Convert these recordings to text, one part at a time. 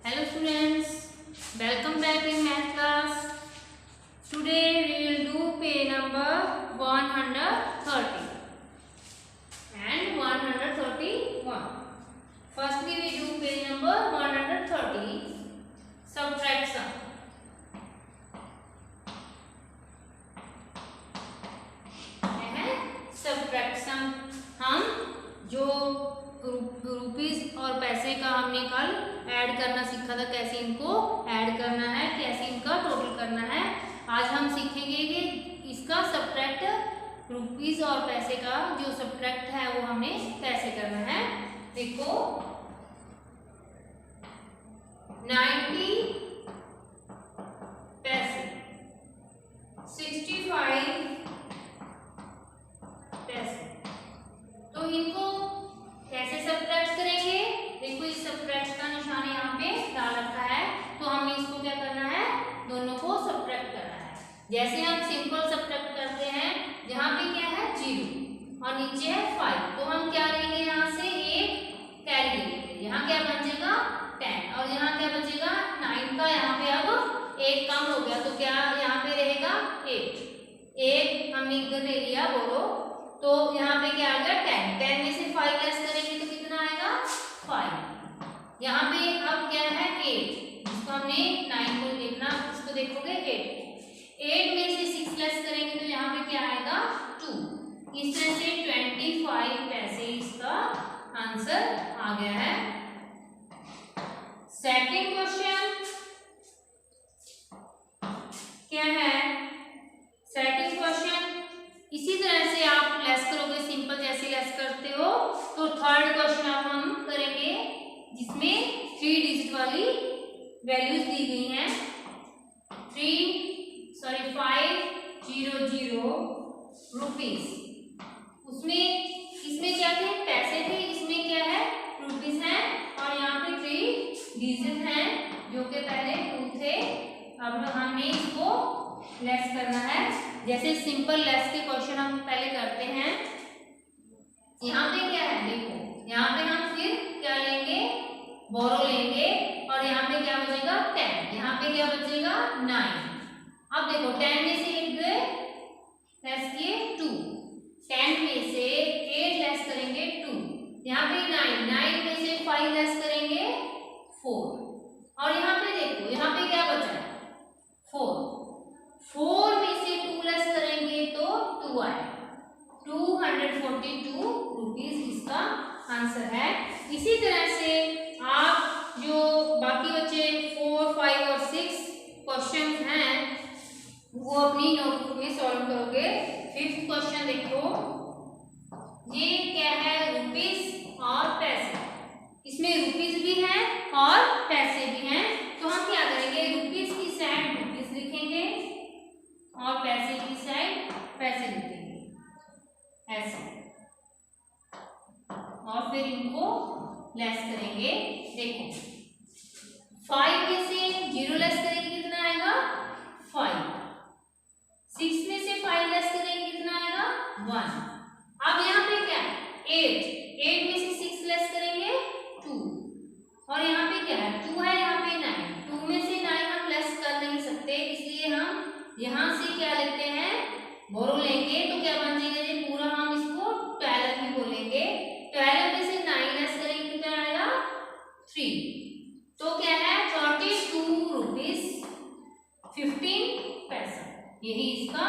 Hello students, welcome back in math class. Today we will do page number 130 and 131. Firstly we do page number 130, subtraction. Subtraction हम जो rupees और पैसे का हमने कल add करना सीखा था, कैसे इनको ऐड करना है, कैसे इनका टोटल करना है। आज हम सीखेंगे कि इसका सब्ट्रैक्ट रुपीस और पैसे का जो सब्ट्रैक्ट है वो हमें कैसे करना है। देखो 90 पैसे, 65 पैसे, तो इनको कैसे सब्ट्रैक्ट करेंगे। देखो इस सब्ट्रैक्ट का निशान यहाँ पे डाल रखा है, तो हमें इसको क्या करना है, दोनों को सब्ट्रैक्ट करना है। जैसे हम सिंपल सब्ट्रैक्ट करते हैं, जहाँ पे क्या है 0 और नीचे है 5, तो हम क्या लेंगे, यहाँ से 1 कैरी लेंगे, यहाँ क्या बचेगा 10 और यहाँ क्या बचेगा 9 का, यहाँ पे अब 1 कम हो गया, तो क्या यहाँ पे रहेगा 8 हमने इधर ले लिया, बोलो तो यहाँ पे क्या आ गया 10 में से 5 लेस करेंगे तो कितना आएगा 5। यहाँ पे अब क्या है 8, जिसको हमने 9 को देखना, इसको देखोगे 8 में से 6 लेस करेंगे तो यहाँ पे क्या आएगा 2। इस तरह से 25 पैसे इसका आंसर आ गया है। सेकंड क्वेश्चन क्या है, सेकंड क्वेश्चन इसी तरह से आप लेस करोगे, सिंपल जैसे लेस करते हो। तो थर्ड क्वेश्चन अब हम करेंगे जिसमें 3 डिजिट वाली वैल्यूज दी गई हैं। 500 रुपीस, उसमें इसमें क्या थे, पैसे थे, इसमें क्या है रुपीस है, और यहाँ पे 3 डिजिट हैं जो कि पहले 2 थे। अब हमने इसको लेस करना है, जैसे सिंपल लेस के क्वेश्चन हम पहले करते हैं। यहाँ पे क्या है, देखो यहाँ पे हम फिर क्या लेंगे, बोरो लेंगे, और यहाँ पे क्या बचेगा 10, यहाँ पे क्या बचेगा 9। अब देखो 10 में से 1 गए, लेस किए 2, 10 में से 8 लेस करेंगे 2, यहाँ पे 9 में से 5 लेस करेंगे 4, और यहाँ पे देखो यहाँ पे क्या बचा 4 में से 2 लेस करेंगे तो 2 आए, 242 रुपीस इसका आंसर है। इसी तरह से आप जो बाकी बचे 4, 5 और 6 क्वेश्चन हैं वो अपनी नोटबुक में सॉल्व करोगे। फिफ्थ क्वेश्चन देखो, ये क्या है रुपीस और पैसे, इसमें रुपीस भी है और पैसे भी हैं, तो हम क्या करेंगे, रुपीस की साइड रुपीस लिखेंगे और पैसे की साइड पैसे लिखेंगे ऐसे, और फिर इनको लेस करेंगे। देखो 5 में से 0 लेस करेंगे कितना आएगा 5, 6 में से 5 लेस करेंगे कितना आएगा 1। अब यहाँ पे क्या है 8 में से 6 लेस करेंगे 2, और यहाँ पे क्या है 2 है, यहाँ पे 9, 2 में से 9 हम लेस कर नहीं सकते, इसलिए हम यहाँ से क्या लेते हैं बोरो लेंगे, तो क्या बन जाएगा ये पूरा, हम इसको 12 भी बोलेंगे। 12 में से 9 लेस करेंगे कितना आएगा 3, तो क्या है 42 रुपीस 15 पैसा, यही इसका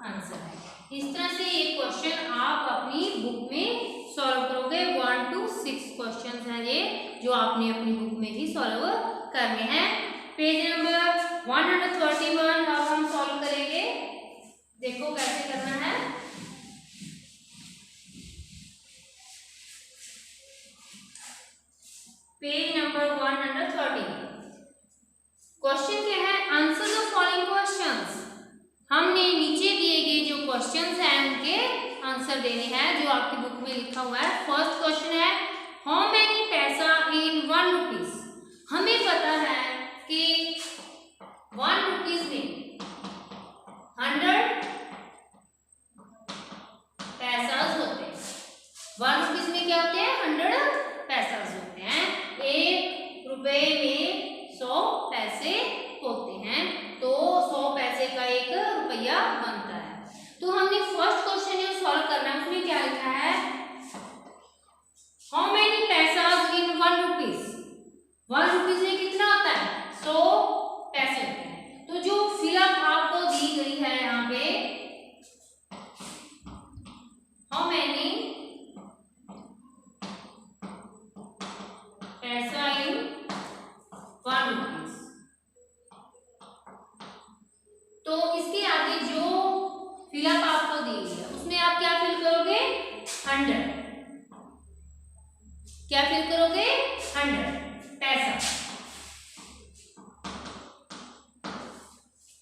आंसर है। इस तरह से ये क्वेश्चन आप अपनी बुक में सॉल्व करोगे। 1 to 6 क्वेश्चन हैं ये, जो आपने अपनी बुक में ही सॉल्व करने हैं। पेज नंबर 131 अब हम सॉल्व करेंगे, देखो कैसे करना है। पेज नंबर 130, क्वेश्चन क्या है, आंसर द फॉलोइंग क्वेश्चंस। हमने नीचे दिए गए जो क्वेश्चंस हैं उनके आंसर देने हैं, जो आपकी बुक में लिखा हुआ है। फर्स्ट क्वेश्चन है, हाउ मेनी पैसा इन 1 रुपीस। हमें पता है कि 1 रुपीस में 100 पैसास होते हैं। 1 रुपीस में क्या होते हैं 100 पैसास होते हैं। 1 रुपए में 1 रुपीज में कितना होता है? 100 पैसे होते हैं। तो जो फिलअप आपको दी गई है यहाँ पे, हाउ मैनी पैसा इन 1 रुपीज, तो इसके आगे जो फिलअप आपको दी गई है उसमें आप क्या फिल करोगे? 100। क्या फिल करोगे? 100 पैसा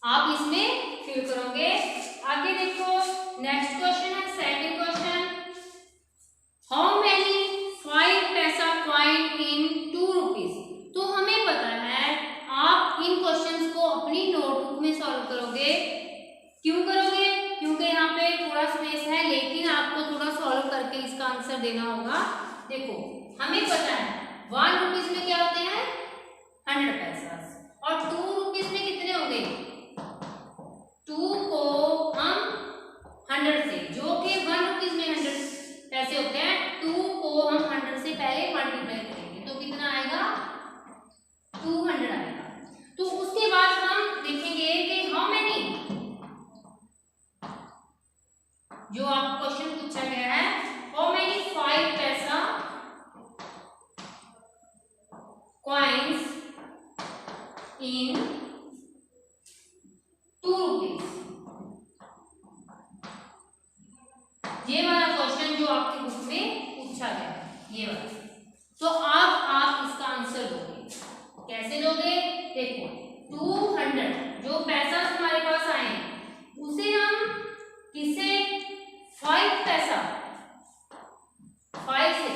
आप इसमें फिल करोगे। आगे देखो, नेक्स्ट क्वेश्चन है, सेकंड क्वेश्चन, हाउ मैनी 5 पैसा कॉइन इन 2 रुपीज। तो हमें पता है आप इन क्वेश्चंस को अपनी नोटबुक में सॉल्व करोगे। क्यों करोगे? क्योंकि यहाँ पे थोड़ा स्पेस है, लेकिन आपको थोड़ा सॉल्व करके इसका आंसर देना होगा। देखो, हमें पता है 1 रुपीज में क्या होते हैं? 100 पैसा, और 2 रुपीज में कितने हो गए? 2 को हम 100 से, जो कि 1 रुपीज में 100 पैसे होते हैं, 2 को हम 100 से पहले मल्टीप्लाई करेंगे तो कितना आएगा? 200 आएगा। तो उसके बाद हम देखेंगे कि हाउ मैनी, जो आप क्वेश्चन पूछा गया है, हाउ मैनी 5 पैसा कॉइन्स इन 2 रुपीज। ये वाला क्वेश्चन जो आपकी बुक में पूछा गया है, ये वाला। तो आप इसका आंसर दोगे। कैसे दोगे? देखो, 200 जो पैसा हमारे पास आए उसे हम किसे 5 पैसा 5 से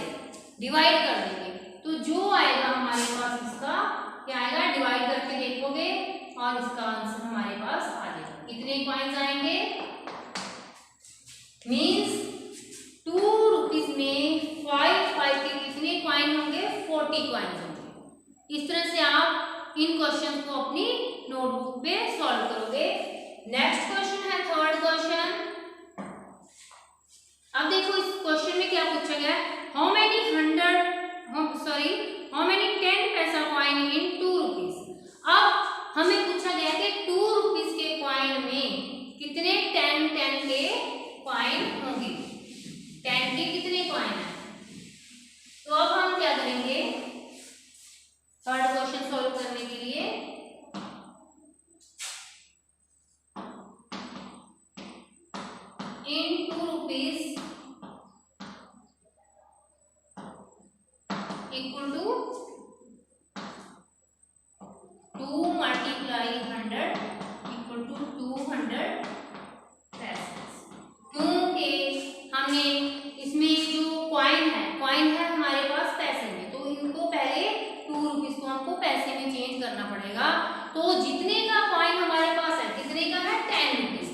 डिवाइड कर देंगे, तो जो आएगा हमारे पास इसका क्या आएगा? डिवाइड करके देखोगे और इसका आंसर हमारे पास आ जाएगा। कितने कॉइन्स आएंगे? मीन्स 2 रुपीज में 5 के कितने कॉइन होंगे? 40 कॉइन होंगे। इस तरह से आप इन क्वेश्चन को अपनी नोटबुक पे सॉल्व करोगे। नेक्स्ट क्वेश्चन है, थर्ड क्वेश्चन। अब देखो, इस क्वेश्चन में क्या पूछा गया है? हाउ मैनी 10 पैसा कॉइन इन 2 रुपीज। अब हमें पूछा गया कि 2 रुपीज के कॉइन में कितने 10 के कॉइन होंगे? 10 के कितने कॉइन है? तो अब हम क्या करेंगे थर्ड क्वेश्चन सॉल्व करने के लिए? इन 2 rupees equal to 2 multiply 100 equal to 200 पैसे। क्योंकि हमने इसमें जो कॉइन है हमारे पास पैसे में, तो इनको पहले 2 रुपीज को हमको पैसे में चेंज करना पड़ेगा। तो जितने का कॉइन हमारे पास है, कितने का है? 10 रुपीज,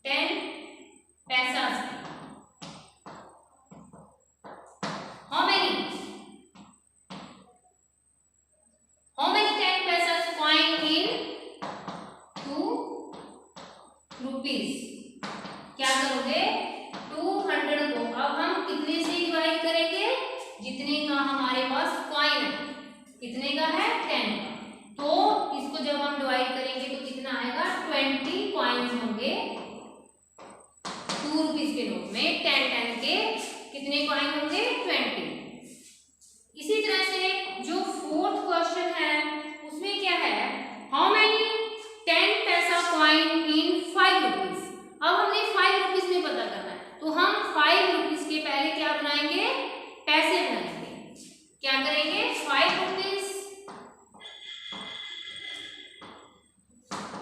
10 पैसा। हाउ मैनी 10 पैसा कॉइन इन 2 रुपीज? क्या करोगे? 200 को अब हम कितने से डिवाइड करेंगे? जितने का हमारे पास कॉइन है, कितने का है? 10 का। तो इसको जब हम डिवाइड करेंगे तो कितना आएगा? 20 कॉइन्स होंगे 2 रुपीज के नोट में। 10 के कितने कॉइन होंगे? 20। इसी तरह से जो फोर्थ क्वेश्चन है उसमें क्या है? हाउ मैनी 10 पैसा कॉइन इन 5 रुपीज। अब हमने 5 रुपीज में पता करना है, तो हम 5 रुपीज के पहले क्या बनाएंगे? पैसे बनाएंगे। क्या करेंगे? 5 रुपीज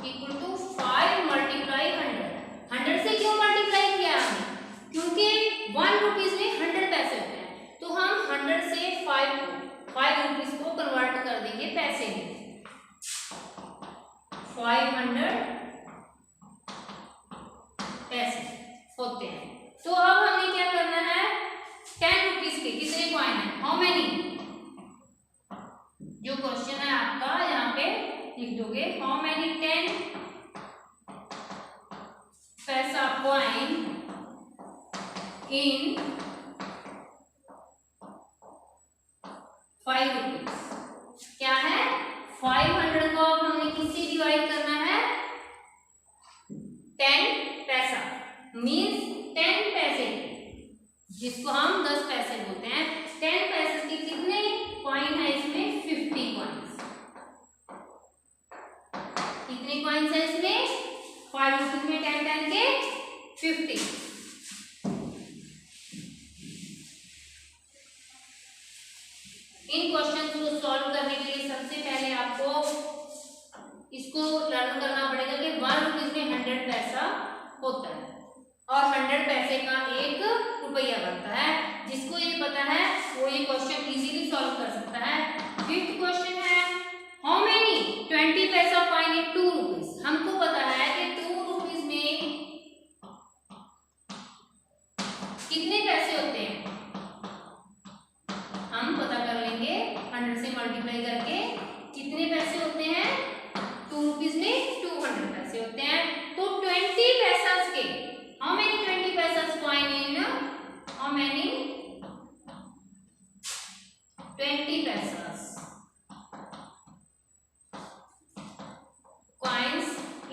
इक्वल टू 5 मल्टीप्लाई 100। 100 से क्यों मल्टीप्लाई किया हमने? क्योंकि 1 रुपीज में 100 पैसे होते हैं, तो हम 100 से 5 रुपीज को कन्वर्ट कर देंगे पैसे में। 500 पैसे होते हैं। तो अब हमें क्या करना है? 10 रुपीज के कितने कॉइन है? हाउ मैनी, जो क्वेश्चन है आपका यहाँ पे लिख दोगे, हाउ मैनी 10 पैसा कॉइन इन पैसे बोलते हैं। 10 पैसे के कितने कॉइन है इसमें? 50 कॉइन्स। कितने कॉइन्स है इसमें? 5 रुपीज में 10 10 के 50। इन क्वेश्चन को सॉल्व करने के लिए सबसे पहले आपको इसको लर्न करना पड़ेगा कि 1 रुपीज में 100 पैसा होता है और 100 पैसे का 1 रुपया बनता है। जिसको ये पता है वो ये क्वेश्चन इजीली सॉल्व कर सकता है। 5th क्वेश्चन है, हाउ मेनी 20 पैसा कॉइन इन 2 रुपीज। हमको पता है कि 2 रुपीज में कितने पैसे होते हैं, हम पता कर लेंगे 100 से मल्टीप्लाई करके। कितने पैसे होते हैं? 2 रुपीज में 200 पैसे होते हैं। तो 20 पैसा के, हाउ मेनी 20 पैसा कॉइन इन, हाउ मेनी 20 पैसा कॉइन्स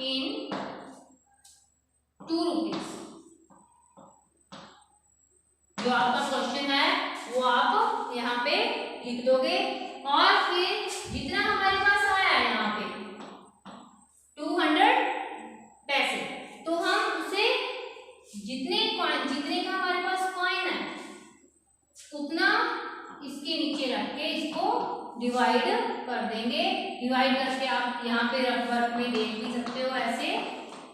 इन 2 रुपीज। जो आपका क्वेश्चन है वो आप यहाँ पे लिख दोगे और फिर जितना हमारे पास आया है यहाँ पे 200 पैसे, तो हम उसे जितने का हमारे पास कॉइन है उतना इसके नीचे रख के इसको डिवाइड कर देंगे। डिवाइड करके आप यहाँ पे रफ वर्क में देख भी सकते हो ऐसे।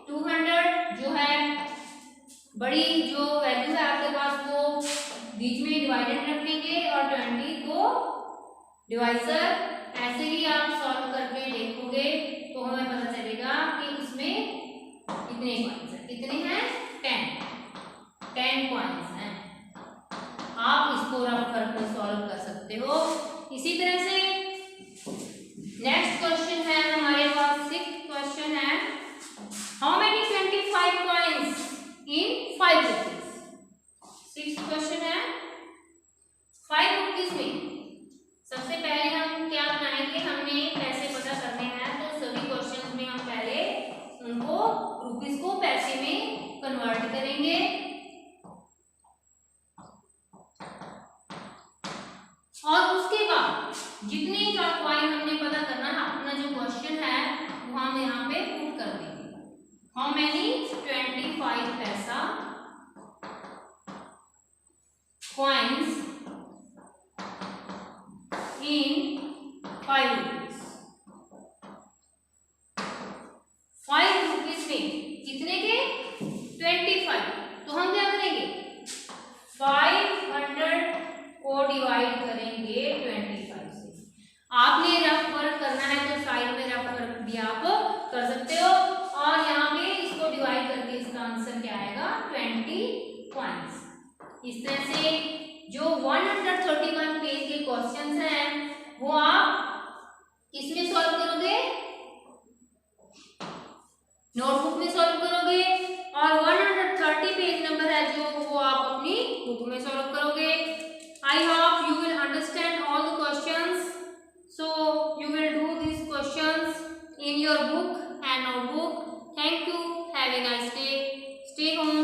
200 जो है बड़ी जो वैल्यू है आपके पास वो बीच में डिवाइडेड रखेंगे और 20 को डिवाइजर। ऐसे ही आप सॉल्व करके देखोगे तो हमें पता चलेगा कि इसमें कितने कॉइन्स हैं। कितने हैं? 10 कॉइन्स हैं। आप इसको रफ करके सॉल्व कर सकते हो। इसी तरह से नेक्स्ट क्वेश्चन है हमारे पास 6th क्वेश्चन है, how many 25 coins in 5 rupees. 6th question है 5 रुपीज में। सबसे पहले हम क्या बनाएंगे, हमें पैसे पता करने हैं तो सभी क्वेश्चन में हम पहले उनको रुपीज को पैसे में कन्वर्ट करेंगे। और उसके बाद जितने का कॉइन हमने पता करना है, अपना जो क्वेश्चन है वो हम यहाँ पे पुट कर देंगे। हाउ मेनी 25 पैसा कॉइन्स इन 5 रुपीज। 5 रुपीज में कितने के? 25। तो हम क्या करेंगे, 500 को डिवाइड करेंगे 25 से। आपने रफ वर्क करना है तो साइड में रफ वर्क भी आप कर सकते हो और यहाँ पे इसको डिवाइड करके इसका आंसर क्या आएगा? 20 कॉइन्स। इस तरह से जो 131 पेज के क्वेश्चंस हैं वो आप किसमें सॉल्व करोगे? नोटबुक में सॉल्व करोगे और 130 पेज नंबर है जो वो आप अपनी बुक में सॉल्व करोगे। I hope you will understand all the questions. So you will do these questions in your book and notebook. Thank you. Have a nice day. Stay home.